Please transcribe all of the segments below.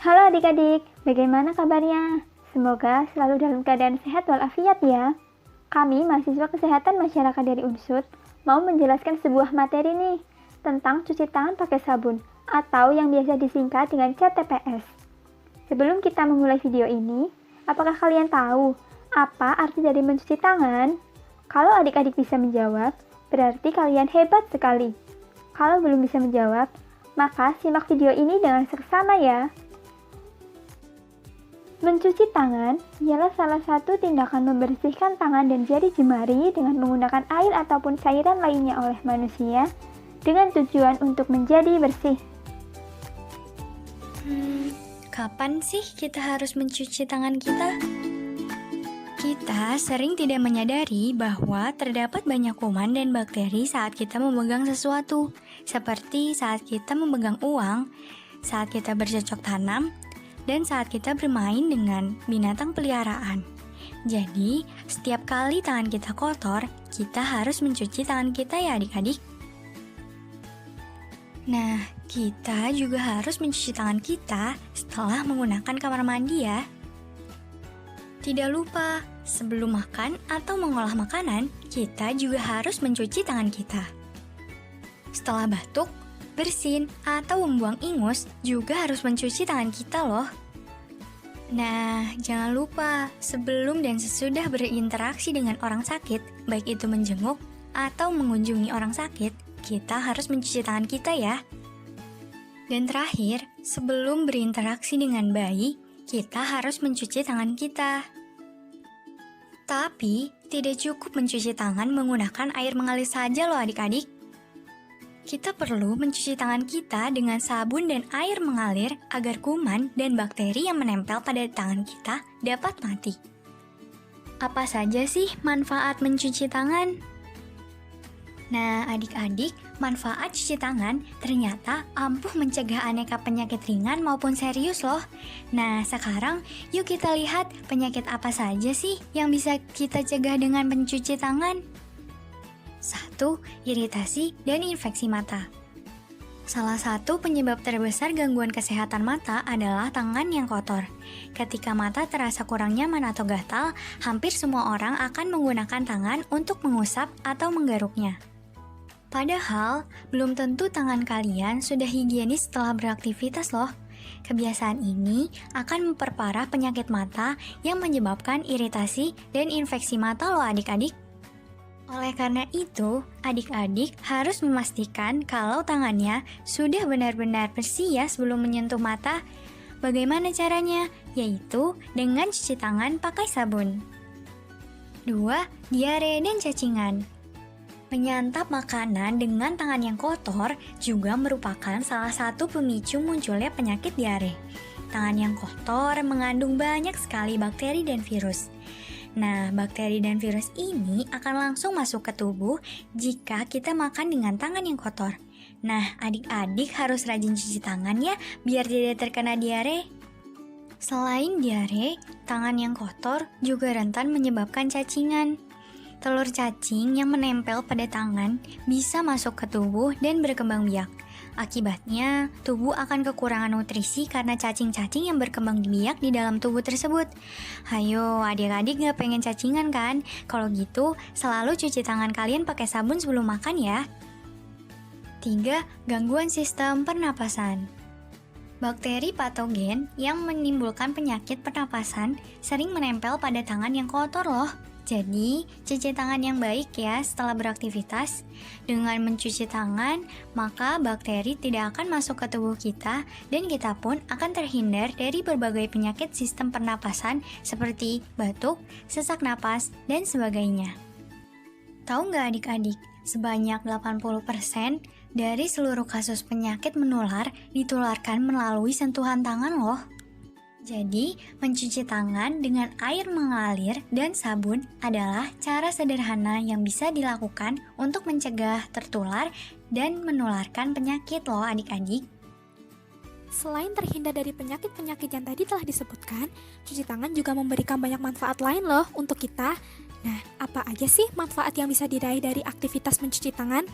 Halo adik-adik, bagaimana kabarnya? Semoga selalu dalam keadaan sehat walafiat ya. Kami mahasiswa kesehatan masyarakat dari Unsud mau menjelaskan sebuah materi nih tentang cuci tangan pakai sabun atau yang biasa disingkat dengan CTPS. Sebelum kita memulai video ini, apakah kalian tahu apa arti dari mencuci tangan? Kalau adik-adik bisa menjawab, berarti kalian hebat sekali. Kalau belum bisa menjawab, maka simak video ini dengan seksama ya. Mencuci tangan ialah salah satu tindakan membersihkan tangan dan jari jemari dengan menggunakan air ataupun cairan lainnya oleh manusia dengan tujuan untuk menjadi bersih. Kapan sih kita harus mencuci tangan kita? Kita sering tidak menyadari bahwa terdapat banyak kuman dan bakteri saat kita memegang sesuatu, seperti saat kita memegang uang, saat kita bercocok tanam, dan saat kita bermain dengan binatang peliharaan. Jadi, setiap kali tangan kita kotor, kita harus mencuci tangan kita ya adik-adik. Nah, kita juga harus mencuci tangan kita setelah menggunakan kamar mandi ya. Tidak lupa, sebelum makan atau mengolah makanan, kita juga harus mencuci tangan kita. Setelah batuk, bersin, atau membuang ingus juga harus mencuci tangan kita loh. Nah, jangan lupa sebelum dan sesudah berinteraksi dengan orang sakit, baik itu menjenguk atau mengunjungi orang sakit, kita harus mencuci tangan kita ya. Dan terakhir, sebelum berinteraksi dengan bayi, kita harus mencuci tangan kita. Tapi, tidak cukup mencuci tangan menggunakan air mengalir saja loh adik-adik. Kita perlu mencuci tangan kita dengan sabun dan air mengalir agar kuman dan bakteri yang menempel pada tangan kita dapat mati. Apa saja sih manfaat mencuci tangan? Nah, adik-adik, manfaat cuci tangan ternyata ampuh mencegah aneka penyakit ringan maupun serius loh. Nah, sekarang yuk kita lihat penyakit apa saja sih yang bisa kita cegah dengan mencuci tangan. 1. Iritasi dan infeksi mata. Salah satu penyebab terbesar gangguan kesehatan mata adalah tangan yang kotor. Ketika mata terasa kurang nyaman atau gatal, hampir semua orang akan menggunakan tangan untuk mengusap atau menggaruknya. Padahal, belum tentu tangan kalian sudah higienis setelah beraktivitas loh. Kebiasaan ini akan memperparah penyakit mata yang menyebabkan iritasi dan infeksi mata loh adik-adik. Oleh karena itu, adik-adik harus memastikan kalau tangannya sudah benar-benar bersih ya sebelum menyentuh mata. Bagaimana caranya? Yaitu dengan cuci tangan pakai sabun. 2. Diare dan cacingan. Menyantap makanan dengan tangan yang kotor juga merupakan salah satu pemicu munculnya penyakit diare. Tangan yang kotor mengandung banyak sekali bakteri dan virus. Nah, bakteri dan virus ini akan langsung masuk ke tubuh jika kita makan dengan tangan yang kotor. Nah, adik-adik harus rajin cuci tangan ya, biar tidak terkena diare. Selain diare, tangan yang kotor juga rentan menyebabkan cacingan. Telur cacing yang menempel pada tangan bisa masuk ke tubuh dan berkembang biak. Akibatnya, tubuh akan kekurangan nutrisi karena cacing-cacing yang berkembang biak di dalam tubuh tersebut. Hayo, adik-adik gak pengen cacingan kan? Kalau gitu, selalu cuci tangan kalian pakai sabun sebelum makan ya. 3. Gangguan sistem pernapasan. Bakteri patogen yang menimbulkan penyakit pernapasan sering menempel pada tangan yang kotor loh. Jadi, cuci tangan yang baik ya setelah beraktivitas. Dengan mencuci tangan, maka bakteri tidak akan masuk ke tubuh kita dan kita pun akan terhindar dari berbagai penyakit sistem pernapasan seperti batuk, sesak napas, dan sebagainya. Tahu nggak adik-adik, sebanyak 80% dari seluruh kasus penyakit menular ditularkan melalui sentuhan tangan loh. Jadi, mencuci tangan dengan air mengalir dan sabun adalah cara sederhana yang bisa dilakukan untuk mencegah tertular dan menularkan penyakit loh adik-adik. Selain terhindar dari penyakit-penyakit yang tadi telah disebutkan, cuci tangan juga memberikan banyak manfaat lain loh untuk kita. Nah, apa aja sih manfaat yang bisa diraih dari aktivitas mencuci tangan?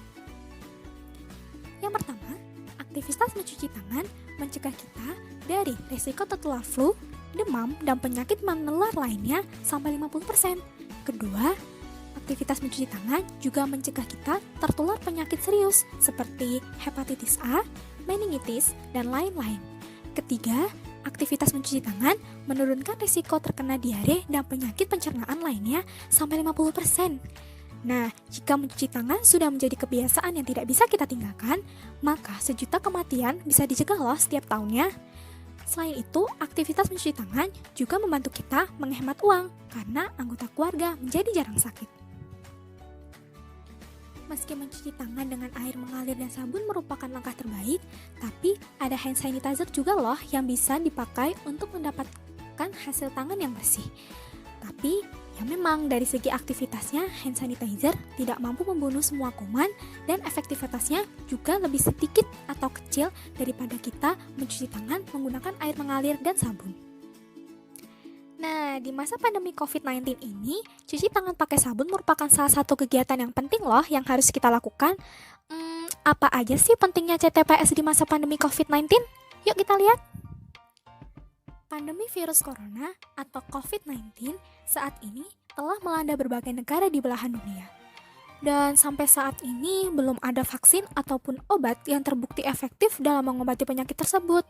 Yang pertama, aktivitas aktivitas mencuci tangan mencegah kita dari risiko tertular flu, demam, dan penyakit menular lainnya sampai 50%. Kedua, aktivitas mencuci tangan juga mencegah kita tertular penyakit serius seperti hepatitis A, meningitis, dan lain-lain. Ketiga, aktivitas mencuci tangan menurunkan risiko terkena diare dan penyakit pencernaan lainnya sampai 50%. Nah, jika mencuci tangan sudah menjadi kebiasaan yang tidak bisa kita tinggalkan, maka 1 juta kematian bisa dicegah loh setiap tahunnya. Selain itu, aktivitas mencuci tangan juga membantu kita menghemat uang karena anggota keluarga menjadi jarang sakit. Meski mencuci tangan dengan air mengalir dan sabun merupakan langkah terbaik, tapi ada hand sanitizer juga loh yang bisa dipakai untuk mendapatkan hasil tangan yang bersih. Tapi, ya memang dari segi aktivitasnya, hand sanitizer tidak mampu membunuh semua kuman dan efektivitasnya juga lebih sedikit atau kecil daripada kita mencuci tangan menggunakan air mengalir dan sabun. Nah, di masa pandemi COVID-19 ini, cuci tangan pakai sabun merupakan salah satu kegiatan yang penting loh yang harus kita lakukan. Apa aja sih pentingnya CTPS di masa pandemi COVID-19? Yuk kita lihat. Pandemi virus corona atau COVID-19 saat ini telah melanda berbagai negara di belahan dunia. Dan sampai saat ini belum ada vaksin ataupun obat yang terbukti efektif dalam mengobati penyakit tersebut.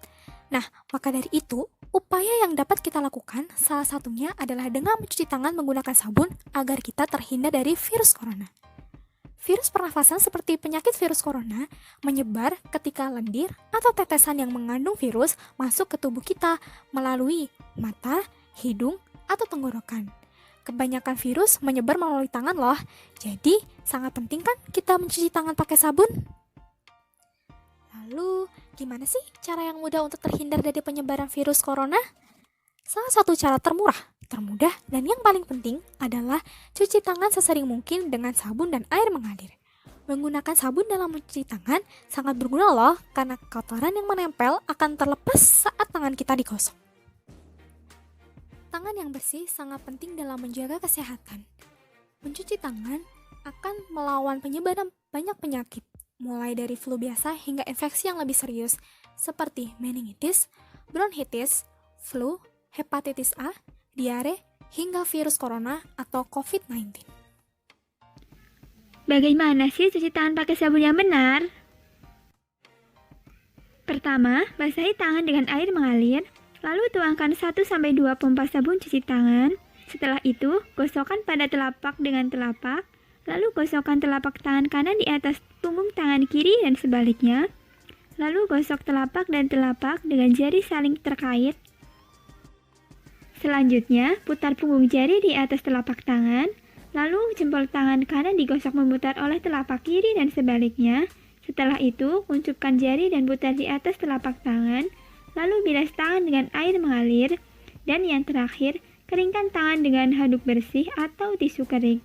Nah, maka dari itu, upaya yang dapat kita lakukan salah satunya adalah dengan mencuci tangan menggunakan sabun agar kita terhindar dari virus corona. Virus pernafasan seperti penyakit virus corona menyebar ketika lendir atau tetesan yang mengandung virus masuk ke tubuh kita melalui mata, hidung, atau tenggorokan. Kebanyakan virus menyebar melalui tangan loh, jadi sangat penting kan kita mencuci tangan pakai sabun? Lalu, gimana sih cara yang mudah untuk terhindar dari penyebaran virus corona? Salah satu cara termurah, termudah, dan yang paling penting adalah cuci tangan sesering mungkin dengan sabun dan air mengalir. Menggunakan sabun dalam mencuci tangan sangat berguna loh, karena kotoran yang menempel akan terlepas saat tangan kita digosok. Tangan yang bersih sangat penting dalam menjaga kesehatan. Mencuci tangan akan melawan penyebaran banyak penyakit, mulai dari flu biasa hingga infeksi yang lebih serius, seperti meningitis, bronkitis, flu, hepatitis A, diare, hingga virus corona atau COVID-19. Bagaimana sih cuci tangan pakai sabun yang benar? Pertama, basahi tangan dengan air mengalir, lalu tuangkan 1-2 pompa sabun cuci tangan. Setelah itu, gosokkan pada telapak dengan telapak, lalu gosokkan telapak tangan kanan di atas punggung tangan kiri dan sebaliknya. Lalu gosok telapak dan telapak dengan jari saling terkait. Selanjutnya, putar punggung jari di atas telapak tangan, lalu jempol tangan kanan digosok memutar oleh telapak kiri dan sebaliknya. Setelah itu, kuncupkan jari dan putar di atas telapak tangan, lalu bilas tangan dengan air mengalir, dan yang terakhir, keringkan tangan dengan handuk bersih atau tisu kering.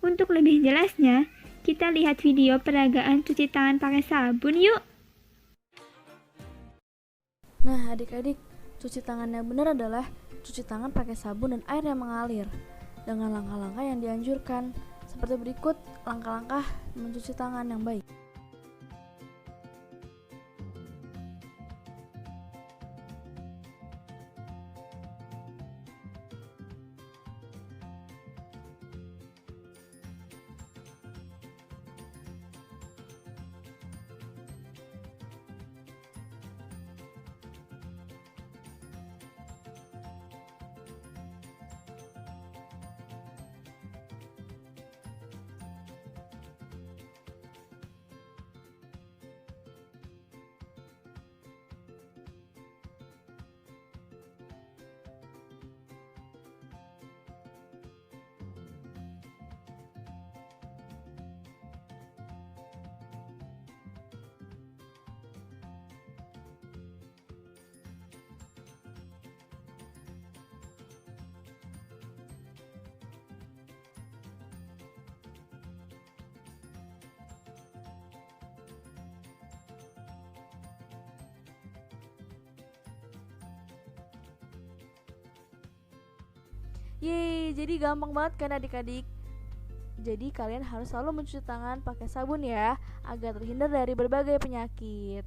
Untuk lebih jelasnya, kita lihat video peragaan cuci tangan pakai sabun yuk! Nah, adik-adik, cuci tangan yang benar adalah cuci tangan pakai sabun dan air yang mengalir dengan langkah-langkah yang dianjurkan. Seperti berikut langkah-langkah mencuci tangan yang baik. Yeay, jadi gampang banget kan adik-adik. Jadi kalian harus selalu mencuci tangan pakai sabun ya, agar terhindar dari berbagai penyakit.